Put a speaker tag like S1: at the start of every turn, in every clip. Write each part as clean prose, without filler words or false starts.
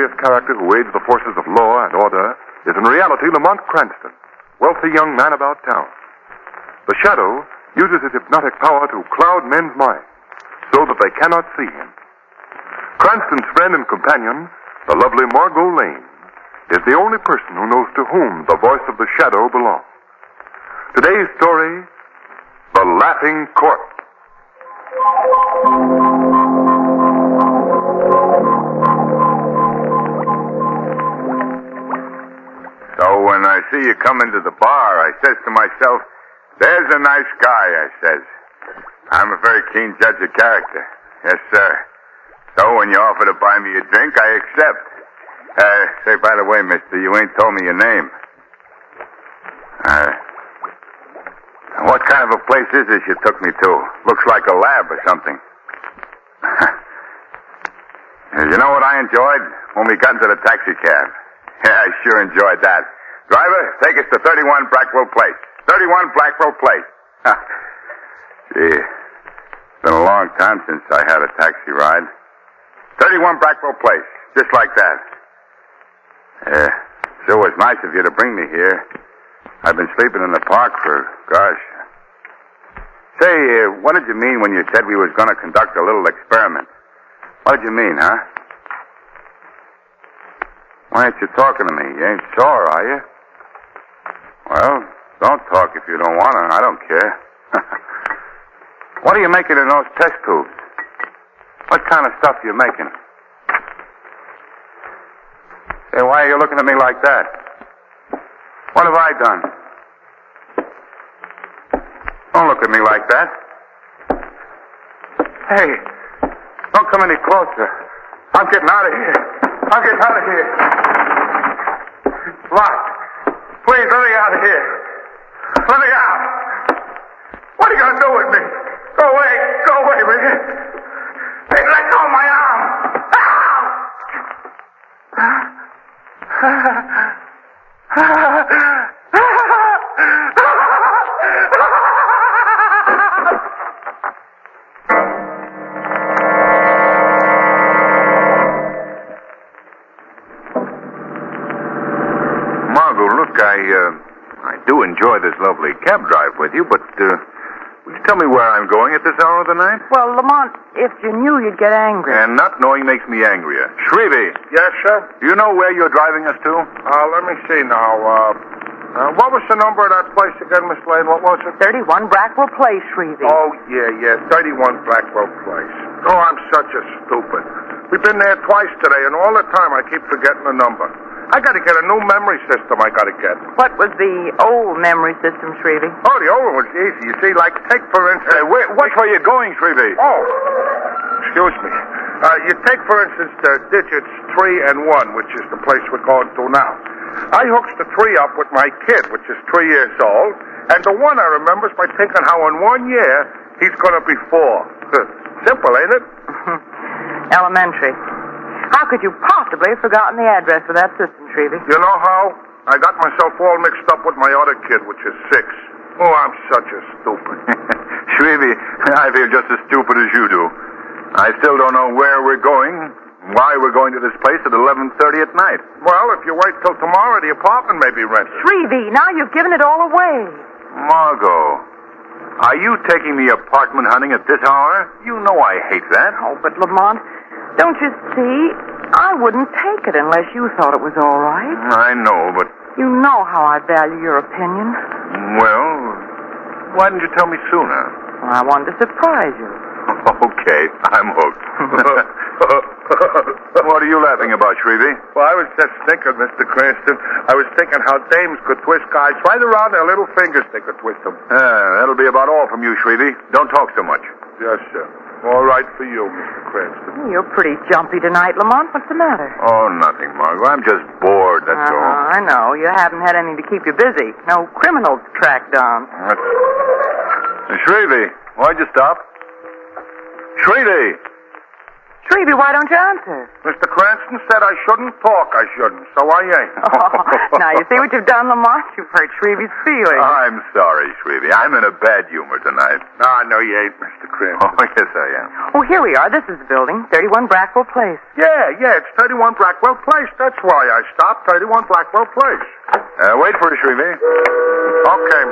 S1: mysterious character who aids the forces of law and order is in reality Lamont Cranston, wealthy young man about town. The shadow uses his hypnotic power to cloud men's minds so that they cannot see him. Cranston's friend and companion, the lovely Margot Lane, is the only person who knows to whom the voice of the shadow belongs. Today's story, The Laughing Corpse.
S2: So when I see you come into the bar, I says to myself, there's a nice guy, I says. I'm a very keen judge of character. Yes, sir. So when you offer to buy me a drink, I accept. Say, by the way, mister, you ain't told me your name. What kind of a place is this you took me to? Looks like a lab or something. You know what I enjoyed? When we got into the taxi cab. Yeah, I sure enjoyed that. Driver, take us to 31 Blackwell Place. 31 Blackwell Place. Gee, it's been a long time since I had a taxi ride. 31 Blackwell Place, just like that. Sure was nice of you to bring me here. I've been sleeping in the park for, gosh. Say, what did you mean when you said we was going to conduct a little experiment? What did you mean, huh? Why ain't you talking to me? You ain't sore, are you? Well, don't talk if you don't want to. I don't care. What are you making in those test tubes? What kind of stuff are you making? Say, why are you looking at me like that? What have I done? Don't look at me like that. Hey, don't come any closer. I'm getting out of here. I'm getting out of here. It's locked. Please, let me out of here. Let me out. What are you going to do with me? Go away, will you? Hey, let go of my arm. Margot, look, I do enjoy this lovely cab drive with you, but, will you tell me where I'm going at this hour of the night?
S3: Well, Lamont, if you knew, you'd get angry.
S1: And not knowing makes me angrier. Shrevey.
S4: Yes, sir?
S1: Do you know where you're driving us to?
S4: Let me see now. What was the number of that place again, Miss Lane? What was it?
S3: 31 Blackwell Place, Shrevey.
S4: Oh, yeah. 31 Blackwell Place. Oh, I'm such a stupid. We've been there twice today, and all the time I keep forgetting the number. I got to get a new memory system I got to get.
S3: What was the old memory system, Shrevey?
S4: Oh, the old one was easy. You see, like, take, for instance...
S1: Which way are you going, Shrevey?
S4: Oh, excuse me. You take, for instance, the digits 3 and 1, which is the place we're going to now. I hooks the 3 up with my kid, which is 3 years old, and the 1 I remember is by thinking how in 1 year he's going to be 4. Simple, ain't it?
S3: Elementary. How could you possibly have forgotten the address of that system, Shrevey?
S4: You know how? I got myself all mixed up with my other kid, which is 6. Oh, I'm such a stupid.
S1: Shrevey, I feel just as stupid as you do. I still don't know where we're going, why we're going to this place at 11:30 at night.
S4: Well, if you wait till tomorrow, the apartment may be rented.
S3: Shrevey, now you've given it all away.
S1: Margot, are you taking me apartment hunting at this hour? You know I hate that.
S3: Oh, but Lamont, don't you see? I wouldn't take it unless you thought it was all right.
S1: I know, but...
S3: You know how I value your opinion.
S1: Well, why didn't you tell me sooner?
S3: Well, I wanted to surprise you.
S1: Okay, I'm hooked. What are you laughing about, Shrevey?
S4: Well, I was just thinking, Mr. Cranston, I was thinking how dames could twist guys right around their little fingers. They could twist them.
S1: That'll be about all from you, Shrevey. Don't talk so much.
S4: Yes, sir. All right for you, Mr. Cranston.
S3: You're pretty jumpy tonight, Lamont. What's the matter?
S1: Oh, nothing, Margot. I'm just bored, that's all.
S3: I know. You haven't had anything to keep you busy. No criminals to track down.
S1: Shrevey, why'd you stop? Shrevey!
S3: Shrevey, why don't you answer?
S4: Mr. Cranston said I shouldn't talk. I shouldn't, so I ain't.
S3: Oh, now, you see what you've done, Lamont? You've hurt Shrevey's feelings.
S2: I'm sorry, Shrevey. I'm in a bad humor tonight.
S4: No, you ain't, Mr. Cranston.
S2: Oh, yes, I am.
S3: Oh, here we are. This is the building, 31 Brackwell Place.
S4: Yeah, it's 31 Blackwell Place. That's why I stopped, 31 Blackwell Place.
S2: Wait for us, Shrevey.
S4: Okay,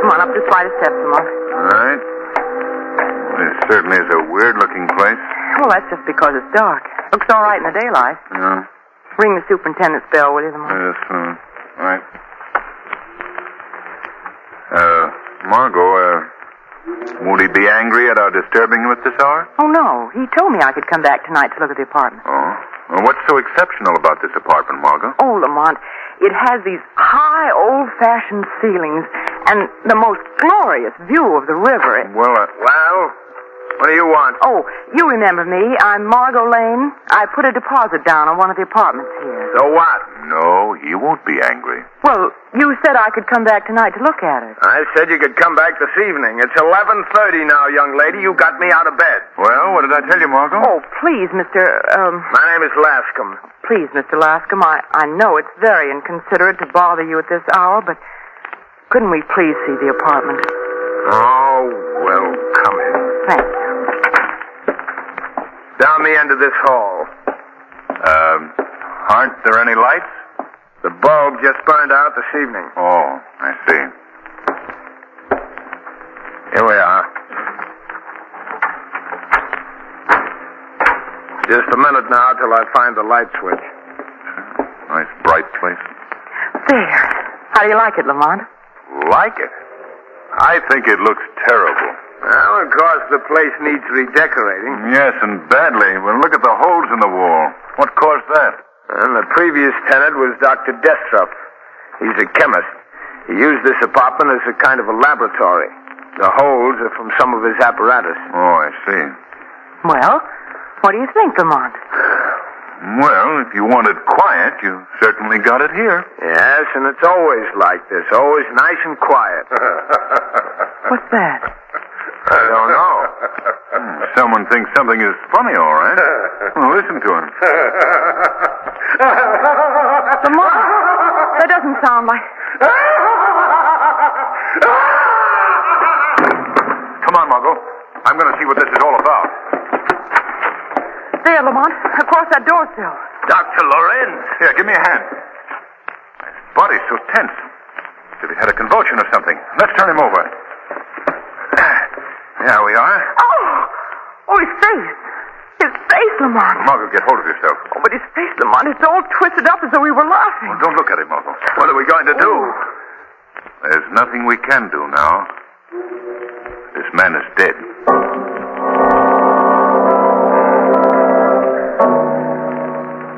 S3: Come on, up this flight of steps, Lamont.
S2: All right. This certainly is a weird-looking place.
S3: Well, that's just because it's dark. Looks all right in the daylight.
S2: Yeah.
S3: Ring the superintendent's bell, will you, Lamont?
S2: Yes, all right. Margot, won't he be angry at our disturbing him at this hour?
S3: Oh, no. He told me I could come back tonight to look at the apartment.
S2: Oh? Well, what's so exceptional about this apartment, Margot?
S3: Oh, Lamont, it has these high, old-fashioned ceilings and the most glorious view of the river.
S2: Well,
S4: what do you want?
S3: Oh, you remember me. I'm Margot Lane. I put a deposit down on one of the apartments here.
S4: So what?
S2: no, he won't be angry.
S3: Well, you said I could come back tonight to look at it.
S4: I said you could come back this evening. It's 11:30 now, young lady. You got me out of bed.
S2: Well, what did I tell you, Margot?
S3: Oh, please, Mr.
S4: My name is Lascom.
S3: Please, Mr. Lascom, I know it's very inconsiderate to bother you at this hour, but couldn't we please see the apartment?
S4: Oh, well, come in.
S3: Thanks.
S4: Down the end of this hall.
S2: Aren't there any lights?
S4: The bulb just burned out this evening.
S2: Oh, I see.
S4: Here we are. Just a minute now till I find the light switch.
S2: Nice bright place.
S3: There. How do you like it, Lamont?
S2: Like it? I think it looks terrible.
S4: Well, of course, the place needs redecorating.
S2: Yes, and badly. Well, look at the holes in the wall. What caused that?
S4: And the previous tenant was Dr. Destrup. He's a chemist. He used this apartment as a kind of a laboratory. The holes are from some of his apparatus.
S2: Oh, I see.
S3: Well, what do you think, Lamont?
S2: Well, if you wanted quiet, you certainly got it here.
S4: Yes, and it's always like this. Always nice and quiet.
S3: What's that?
S4: I don't know.
S2: Someone thinks something is funny, all right. Well, listen to him.
S3: Lamont, that doesn't sound like...
S2: Come on, Margot. I'm going to see what this is all about.
S3: There, Lamont, across that door sill.
S2: Dr. Lorenz. Here, give me a hand. His body's so tense. As if he had a convulsion or something. Let's turn him over. There we are.
S3: Oh, his face. His face, Lamont.
S2: Margot, get hold of yourself.
S3: Oh, but his face, Lamont, it's all twisted up as though he were laughing.
S2: Well, don't look at him, Margot.
S4: What are we going to do?
S2: There's nothing we can do now. This man is dead.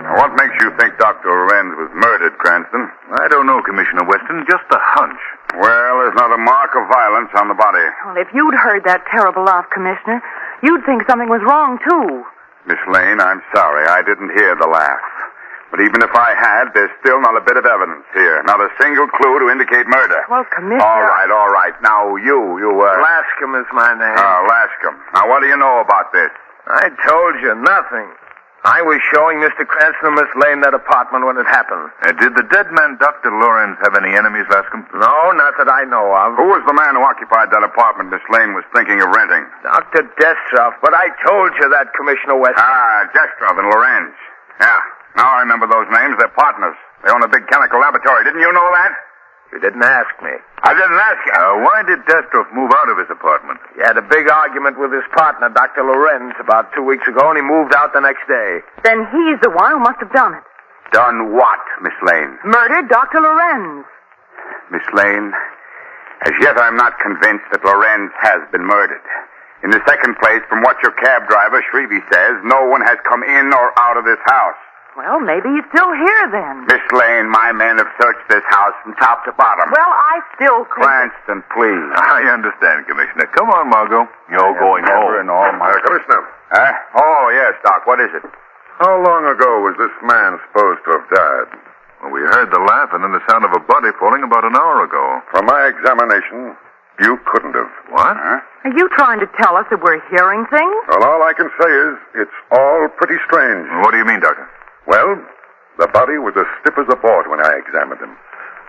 S5: What makes you think Dr. Lorenz was murdered, Cranston?
S2: I don't know, Commissioner Weston. Just a hunch.
S5: Well, there's not a mark of violence on the body.
S3: Well, if you'd heard that terrible laugh, Commissioner, you'd think something was wrong, too.
S5: Miss Lane, I'm sorry. I didn't hear the laugh. But even if I had, there's still not a bit of evidence here. Not a single clue to indicate murder.
S3: Well, Commissioner...
S5: All right. Now, you
S4: Lascom is my name.
S5: Lascom. Now, what do you know about this?
S4: I told you nothing. I was showing Mr. Cranston and Miss Lane that apartment when it happened.
S2: Did the dead man, Dr. Lorenz, have any enemies, Lascom?
S4: No, not that I know of.
S5: Who was the man who occupied that apartment Miss Lane was thinking of renting?
S4: Dr. Destrup, but I told you that, Commissioner Weston.
S5: Destrup and Lorenz. Yeah, now I remember those names. They're partners. They own a big chemical laboratory. Didn't you know that?
S4: You didn't ask me.
S5: I didn't ask you.
S2: Why did Destrup move out of his apartment?
S4: He had a big argument with his partner, Dr. Lorenz, about 2 weeks ago, and he moved out the next day.
S3: Then he's the one who must have done it.
S5: Done what, Miss Lane?
S3: Murdered Dr. Lorenz.
S5: Miss Lane, as yet I'm not convinced that Lorenz has been murdered. In the second place, from what your cab driver, Shrevey, says, no one has come in or out of this house.
S3: Well, maybe he's still here then.
S5: Miss Lane, my men have searched this house from top to bottom.
S3: Well, I still think...
S5: Cranston, please.
S2: I understand, Commissioner. Come on, Margot. You're going home.
S5: In all my...
S1: Commissioner,
S5: Oh, yes, Doc. What is it?
S1: how long ago was this man supposed to have died?
S2: Well, we heard the laugh and then the sound of a body falling about an hour ago.
S1: From my examination, You couldn't have.
S5: What? Huh?
S3: Are you trying to tell us that we're hearing things?
S1: Well, all I can say is it's all pretty strange.
S5: What do you mean, Doctor?
S1: Well, the body was as stiff as a board when I examined him.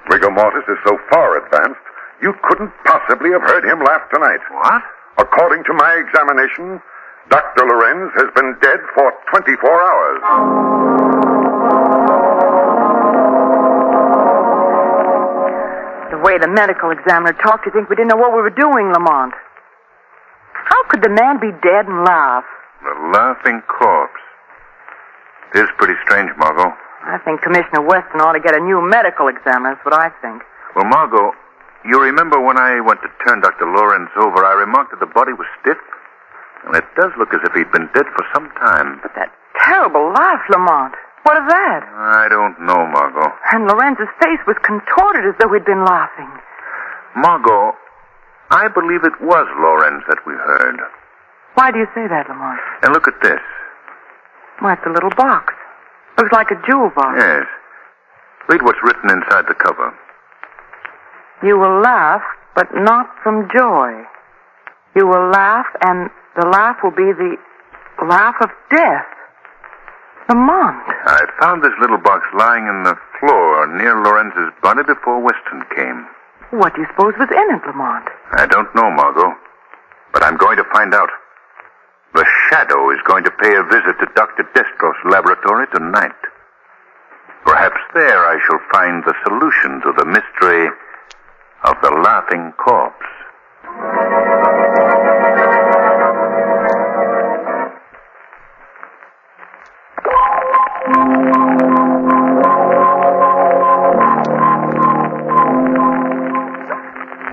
S1: Rigor mortis is so far advanced, you couldn't possibly have heard him laugh tonight.
S5: What?
S1: According to my examination, Dr. Lorenz has been dead for 24 hours.
S3: The way the medical examiner talked, you'd think we didn't know what we were doing, Lamont. How could the man be dead and laugh?
S5: The laughing corpse. It is pretty strange, Margot.
S3: I think Commissioner Weston ought to get a new medical examiner, that's what I think.
S5: Well, Margot, you remember when I went to turn Dr. Lorenz over, I remarked that the body was stiff? And it does look as if he'd been dead for some time.
S3: But that terrible laugh, Lamont. What of that?
S5: I don't know, Margot.
S3: And Lorenz's face was contorted as though he'd been laughing.
S5: Margot, I believe it was Lorenz that we heard.
S3: Why do you say that, Lamont?
S5: And look at this.
S3: Why, it's a little box. Looks like a jewel box.
S5: Yes. Read what's written inside the cover.
S3: You will laugh, but not from joy. You will laugh, and the laugh will be the laugh of death. Lamont.
S5: I found this little box lying in the floor near Lorenz's body before Weston came.
S3: What do you suppose was in it, Lamont?
S5: I don't know, Margot. But I'm going to find out. The Shadow is going to pay a visit to Dr. Destrov's laboratory tonight. Perhaps there I shall find the solution to the mystery of the laughing corpse.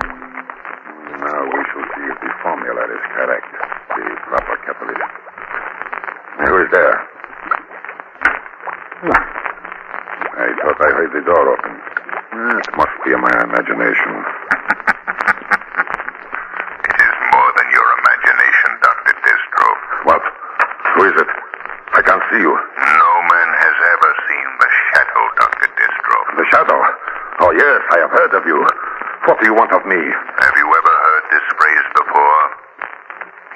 S1: Now we shall see if the formula is correct. The proper catalyst. Who is there? I thought I heard the door open. It must be my imagination.
S5: It is more than your imagination, Dr. Destrov.
S1: What? Who is it? I can't see you.
S5: No man has ever seen the Shadow, Dr. Destrov.
S1: The Shadow? Oh, yes, I have heard of you. What do you want of me?
S5: Have you ever heard this phrase before?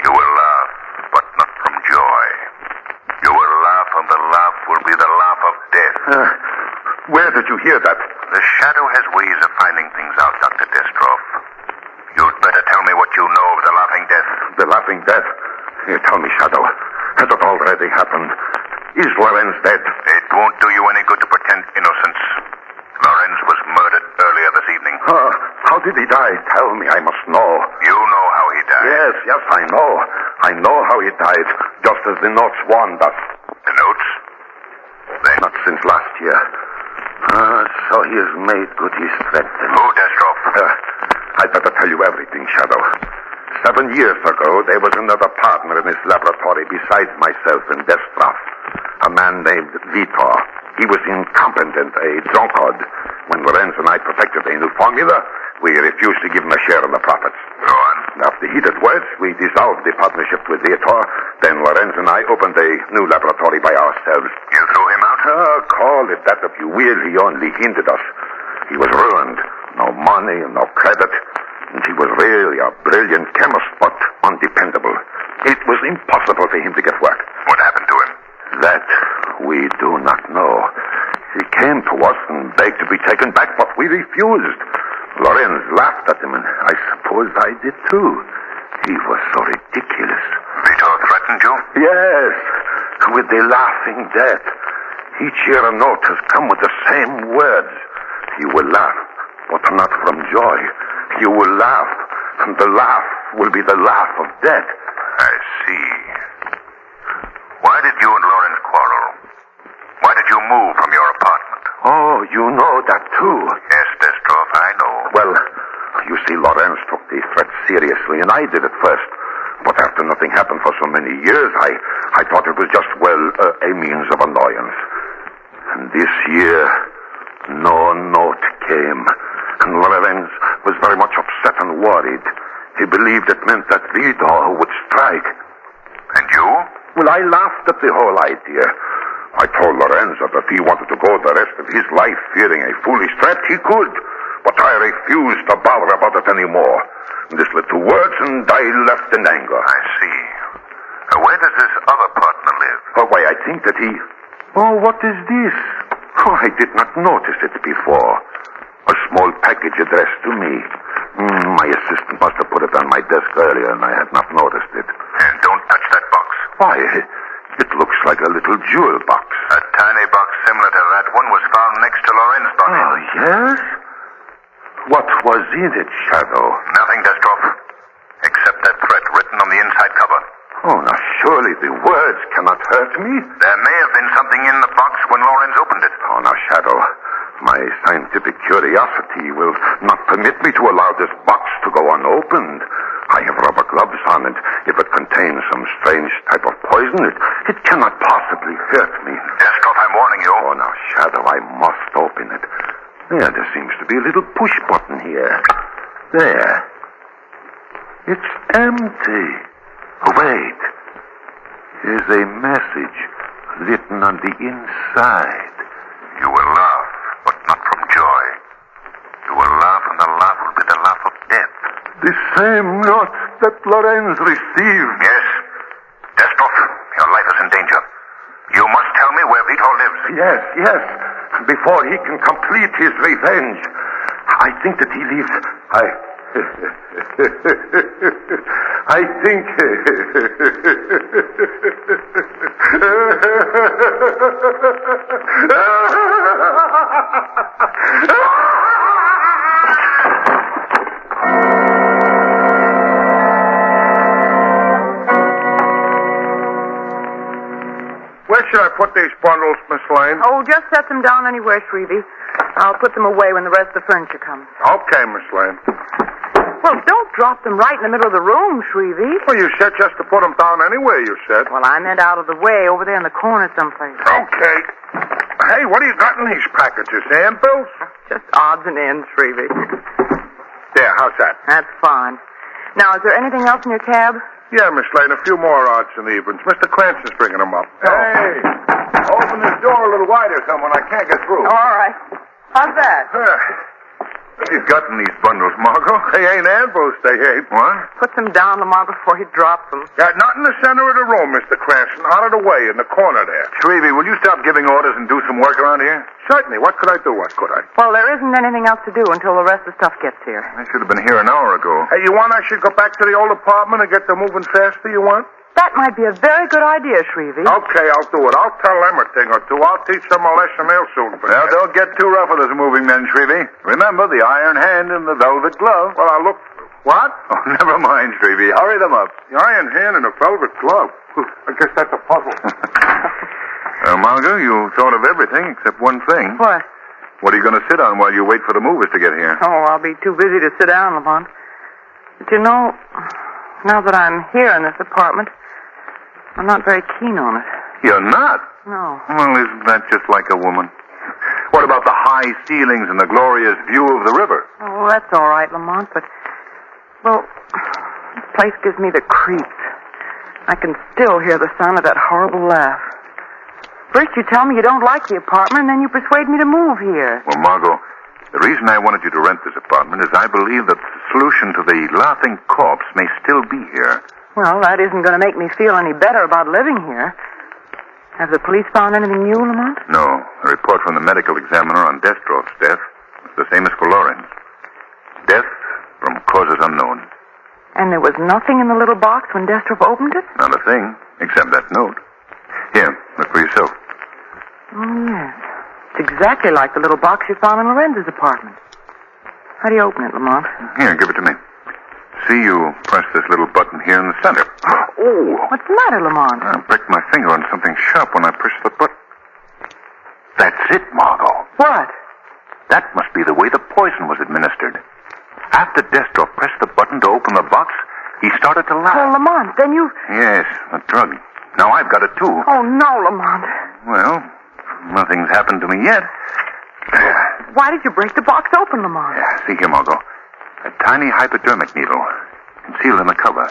S5: You will laugh, but not from joy. You will laugh, and the laugh will be the laugh of death.
S1: Where did you hear that?
S5: The Shadow has ways of finding things out, Dr. Destrov. You'd better tell me what you know of the laughing death.
S1: The laughing death? Here, tell me, Shadow. Has it already happened? Is Lorenz dead?
S5: It won't do you any good to pretend innocence. Lorenz was murdered earlier this evening.
S1: How did he die? Tell me, I must know.
S5: You know how he died.
S1: Yes, I know. I know how he died, just as the notes warned us.
S5: The notes? Then
S1: Not since last year. So he has made good his threat.
S5: who, Destrov?
S1: I'd better tell you everything, Shadow. 7 years ago, there was another partner in this laboratory besides myself and Destrov. A man named Vitor. He was incompetent, a drunkard. When Lorenz and I perfected a new formula, we refused to give him a share in the profits.
S5: Go on.
S1: After heated words, we dissolved the partnership with Vitor. Then Lorenz and I opened a new laboratory by ourselves.
S5: You threw him out?
S1: Call it that if you will. He only hindered us. He was ruined. No money and no credit. And he was really a brilliant chemist, but undependable. It was impossible for him to get work.
S5: What happened to him?
S1: That we do not know. He came to us and begged to be taken back, but we refused. Lorenz laughed at him, and I suppose I did too. He was so ridiculous.
S5: Vitor threatened you?
S1: Yes, with the laughing death. Each year a note has come with the same words. You will laugh, but not from joy. You will laugh, and the laugh will be the laugh of death.
S5: I see. Why did you and Lorenz quarrel? Why did you move from your apartment?
S1: Oh, you know that too.
S5: Yes, Destrov, I know.
S1: Well, you see, Lorenz took the threat seriously, and I did at first. But after nothing happened for so many years, I thought it was just, a means of annoyance. And this year, no note came. And Lorenz was very much upset and worried. He believed it meant that Vidor would strike.
S5: And you?
S1: Well, I laughed at the whole idea. I told Lorenz that if he wanted to go the rest of his life fearing a foolish threat, he could.
S6: but I refused to bother about it anymore. This led to words, and I left in anger.
S5: I see. Where does this other partner live?
S6: Oh, why, I think that he... Oh, what is this? Oh, I did not notice it before. A small package addressed to me. My assistant must have put it on my desk earlier, and I had not noticed it.
S5: And don't touch that box.
S6: Why, it looks like a little jewel box.
S5: A tiny box similar to that one was found next to Lorenz's body.
S6: Oh, yes? What was in it, Shadow?
S5: Nothing, Destrov, except that threat written on the inside cover.
S6: Oh, now surely the words cannot hurt me.
S5: There may have been something in the box when Lorenz opened it.
S6: Oh, now, Shadow, my scientific curiosity will not permit me to allow this box to go unopened. I have rubber gloves on, and if it contains some strange type of poison, it cannot possibly hurt me.
S5: Destrov, I'm warning you.
S6: Oh, now, Shadow, I must open it. There seems to be a little push button here. There. It's empty. Oh, wait. Here's a message written on the inside.
S5: You will laugh, but not from joy. You will laugh, and the laugh will be the laugh of death.
S6: The same note that Lorenz received.
S5: Yes. Destrov, your life is in danger. You must tell me where Vito lives.
S6: Yes. Before he can complete his revenge. I think that he lives... I think...
S4: Where should I put these bundles, Miss Lane?
S3: Oh, just set them down anywhere, Shrevey. I'll put them away when the rest of the furniture comes.
S4: Okay, Miss Lane.
S3: Well, don't drop them right in the middle of the room, Shrevey.
S4: Well, you said just to put them down anywhere, you said.
S3: Well, I meant out of the way, over there in the corner someplace.
S4: Okay. Hey, what do you got in these packages? Handbills?
S3: Just odds and ends, Shrevey.
S4: There, how's that?
S3: That's fine. Now, is there anything else in your cab?
S4: Yeah, Miss Lane, a few more odds and evens. Mr. Cranston's bringing them up.
S6: Hey! Open this door a little wider, someone. I can't get through.
S3: Oh, all right. How's that?
S5: What have you got in these bundles, Margot?
S4: They ain't handbills, they ain't.
S5: What?
S3: Put them down, Lamar, before he drops them.
S4: Got not in the center of the room, Mr. Cranston. Out of the way, in the corner there.
S5: Shrevey, will you stop giving orders and do some work around here?
S4: Certainly. What could I do? What could I?
S3: Well, there isn't anything else to do until the rest of the stuff gets here.
S5: I should have been here an hour ago.
S4: Hey, you want I should go back to the old apartment and get them moving faster, you want?
S3: That might be a very good idea, Shrevey.
S4: Okay, I'll do it. I'll tell them a thing or two. I'll teach them a lesson they'll soon forget.
S5: Well, don't get too rough with us moving men, Shrevey. Remember the iron hand and the velvet glove.
S4: Well, I'll look... What?
S5: Oh, never mind, Shrevey. Hurry them up.
S4: The iron hand and a velvet glove. I guess that's a puzzle.
S5: Margot, you thought of everything except one thing.
S3: What?
S5: What are you going to sit on while you wait for the movers to get here?
S3: Oh, I'll be too busy to sit down, Lamont. But you know, now that I'm here in this apartment, I'm not very keen on it.
S5: You're not?
S3: No.
S5: Well, isn't that just like a woman? What about the high ceilings and the glorious view of the river?
S3: Oh, that's all right, Lamont, but, well, this place gives me the creeps. I can still hear the sound of that horrible laugh. First you tell me you don't like the apartment, and then you persuade me to move here.
S5: Well, Margot, the reason I wanted you to rent this apartment is I believe that the solution to the laughing corpse may still be here.
S3: Well, that isn't going to make me feel any better about living here. Have the police found anything new, Lamont?
S5: No. A report from the medical examiner on Destrov's death was the same as for Lorenz. Death from causes unknown.
S3: And there was nothing in the little box when Destrov opened it?
S5: Not a thing, except that note. Here, look for yourself.
S3: Oh, yes. It's exactly like the little box you found in Lorenz's apartment. How do you open it, Lamont?
S5: Here, give it to me. See, you press this little button here in the center. Oh!
S3: What's the matter, Lamont?
S5: I pricked my finger on something sharp when I pushed the button. That's it, Margot.
S3: What?
S5: That must be the way the poison was administered. After Destrov pressed the button to open the box, he started to laugh.
S3: Oh, Lamont, then you...
S5: Yes, a drug. Now I've got it, too.
S3: Oh, no, Lamont.
S5: Well, nothing's happened to me yet.
S3: Why did you break the box open, Lamont?
S5: See here, Margot. A tiny hypodermic needle concealed in the cover.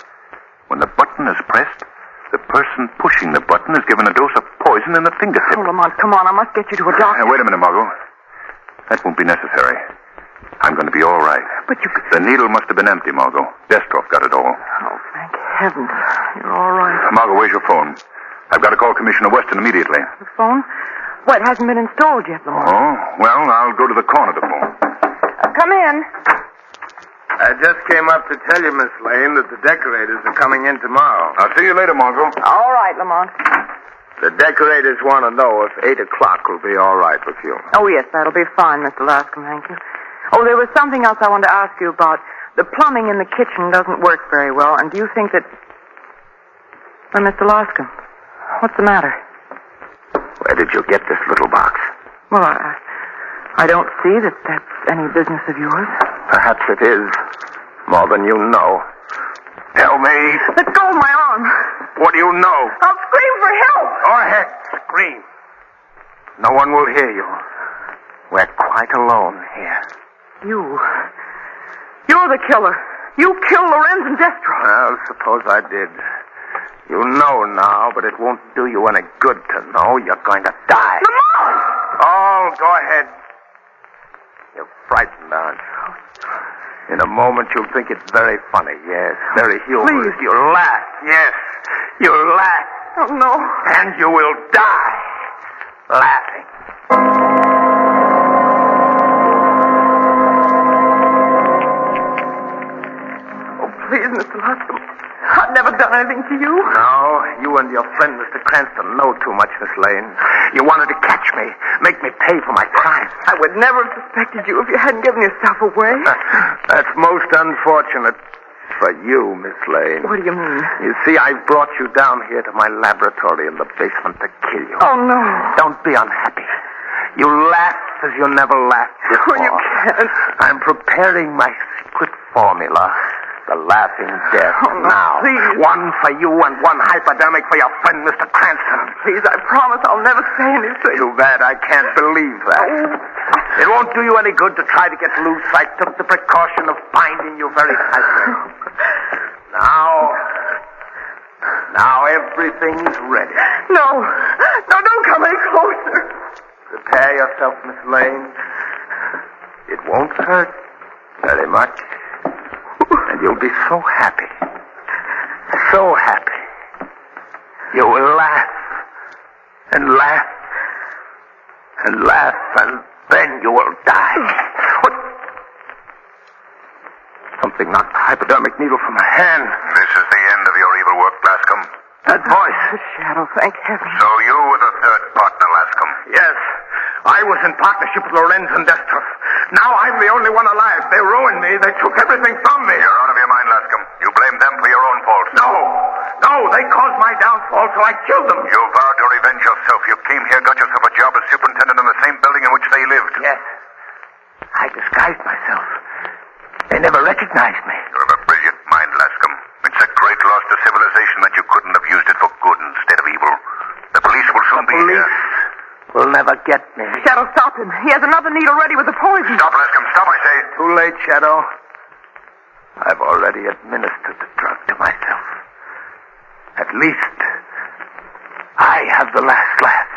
S5: When the button is pressed, the person pushing the button is given a dose of poison in the fingertip.
S3: Oh, Lamont, come on. I must get you to a doctor.
S5: Wait a minute, Margot. That won't be necessary. I'm going to be all right.
S3: But you...
S5: The needle must have been empty, Margot. Destroff got it all.
S3: Oh, thank heavens. You're all right.
S5: Margot, where's your phone? I've got to call Commissioner Weston immediately.
S3: The phone? Well, it hasn't been installed yet, Lamont.
S5: Oh, well, I'll go to the corner to phone.
S3: Come in.
S4: I just came up to tell you, Miss Lane, that the decorators are coming in tomorrow.
S5: I'll see you later, Margot.
S3: All right, Lamont.
S4: The decorators want to know if 8 o'clock will be all right with you.
S3: Oh, yes, that'll be fine, Mr. Lascom, thank you. Oh, there was something else I wanted to ask you about. The plumbing in the kitchen doesn't work very well, and do you think that... Well, Mr. Lascom, what's the matter?
S6: Where did you get this little box?
S3: Well, I don't see that that's any business of yours.
S6: Perhaps it is. More than you know. Tell me.
S3: Let go of my arm.
S6: What do you know?
S3: I'll scream for help.
S6: Go ahead. Scream. No one will hear you. We're quite alone here.
S3: You're the killer. You killed Lorenz and Destroff.
S6: Well, suppose I did. You know now, but it won't do you any good to know. You're going to die.
S3: Lamont!
S6: Oh, go ahead. You're frightened, aren't you? In a moment, you'll think it's very funny, yes. Very humorous.
S3: Please.
S6: You'll laugh, yes. You'll laugh.
S3: Oh, no.
S6: And you will die laughing.
S3: Oh, please, Mr. Lascom. I've never done anything to you.
S6: No, you and your friend, Mr. Cranston, know too much, Miss Lane. You wanted to catch me, make me pay for my crime.
S3: I would never have suspected you if you hadn't given yourself away.
S6: That's most unfortunate for you, Miss Lane.
S3: What do you mean?
S6: You see, I brought you down here to my laboratory in the basement to kill you.
S3: Oh, no.
S6: Don't be unhappy. You laugh as you never laughed before.
S3: Oh, you can't.
S6: I'm preparing my secret formula. The laughing death.
S3: Oh, no,
S6: now.
S3: please.
S6: One for you and one hypodermic for your friend, Mr. Cranston.
S3: Please, I promise I'll never say anything.
S6: Too bad I can't believe that.
S3: Oh.
S6: It won't do you any good to try to get loose. I took the precaution of binding you very tightly. Now everything's ready.
S3: No, don't come any closer.
S6: Prepare yourself, Miss Lane. It won't hurt very much. And you'll be so happy. So happy. You will laugh. And laugh. And laugh. And then you will die. What? Something knocked the hypodermic needle from my hand.
S5: This is the end of your evil work, Lascom.
S6: That voice.
S3: The shadow, thank heaven.
S5: So you were the third partner, Lascom.
S6: Yes. I was in partnership with Lorenz and Destroff. Now I'm the only one alive. They ruined me. They took everything from me.
S5: You're out of your mind, Lascom. You blame them for your own fault.
S6: No, they caused my downfall, so I killed them.
S5: You vowed to revenge yourself. You came here, got yourself a job as superintendent in the same building in which they lived.
S6: Yes. I disguised myself. They never recognized me.
S5: You have a brilliant mind, Lascom. It's a great loss to civilization that you couldn't have used it for good instead of evil. The police will soon be here.
S6: Will never get me.
S3: Shadow, stop him. He has another needle ready with the poison.
S5: Stop, Lascom. Stop, I say.
S6: Too late, Shadow. I've already administered the drug to myself. At least, I have the last laugh.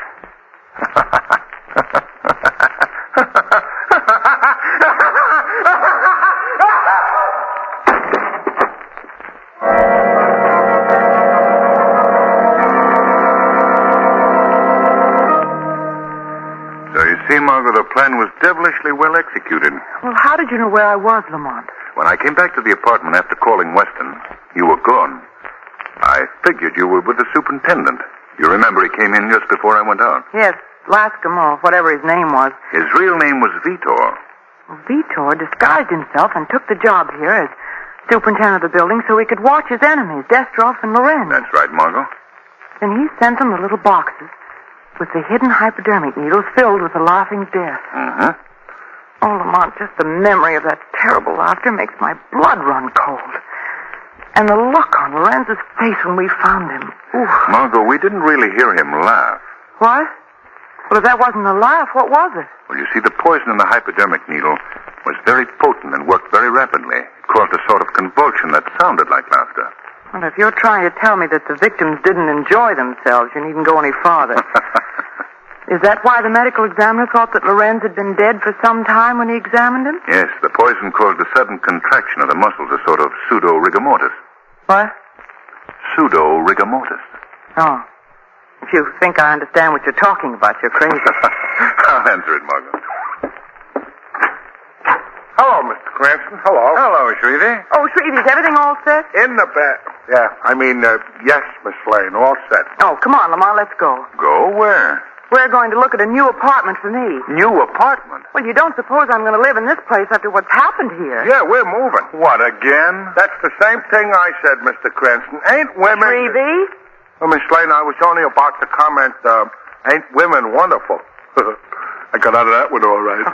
S5: See, Margot, the plan was devilishly well executed.
S3: Well, how did you know where I was, Lamont?
S5: When I came back to the apartment after calling Weston, you were gone. I figured you were with the superintendent. You remember he came in just before I went out.
S3: Yes, Lascom, or whatever his name was.
S5: His real name was Vitor.
S3: Well, Vitor disguised himself and took the job here as superintendent of the building so he could watch his enemies, Destroff and Lorenz.
S5: That's right, Margot.
S3: Then he sent them the little boxes with the hidden hypodermic needles filled with the laughing death.
S5: Mm-hmm.
S3: Oh, Lamont, just the memory of that terrible laughter makes my blood run cold. And the look on Lorenz's face when we found him. Ooh.
S5: Margot, we didn't really hear him laugh.
S3: What? Well, if that wasn't a laugh, what was it?
S5: Well, you see, the poison in the hypodermic needle was very potent and worked very rapidly. It caused a sort of convulsion that sounded like laughter.
S3: Well, if you're trying to tell me that the victims didn't enjoy themselves, you needn't go any farther. Is that why the medical examiner thought that Lorenz had been dead for some time when he examined him?
S5: Yes, the poison caused a sudden contraction of the muscles, a sort of pseudo-rigor mortis.
S3: What?
S5: Pseudo-rigor mortis.
S3: Oh. If you think I understand what you're talking about, you're crazy.
S5: I'll answer it, Margot.
S4: Hello, Mr. Cranston. Hello.
S5: Hello, Shrevey.
S3: Oh, Shrevey, is everything all set?
S4: In the bed. Yeah, yes, Miss Lane, all set.
S3: Oh, come on, Lamont, let's go.
S5: Go where?
S3: We're going to look at a new apartment for me.
S5: New apartment?
S3: Well, you don't suppose I'm going to live in this place after what's happened here?
S4: Yeah, we're moving.
S5: What, again?
S4: That's the same thing I said, Mr. Cranston. Ain't women...
S3: Shrevey?
S4: Well, Miss Lane, I was only about to comment, ain't women wonderful? I got out of that one all right.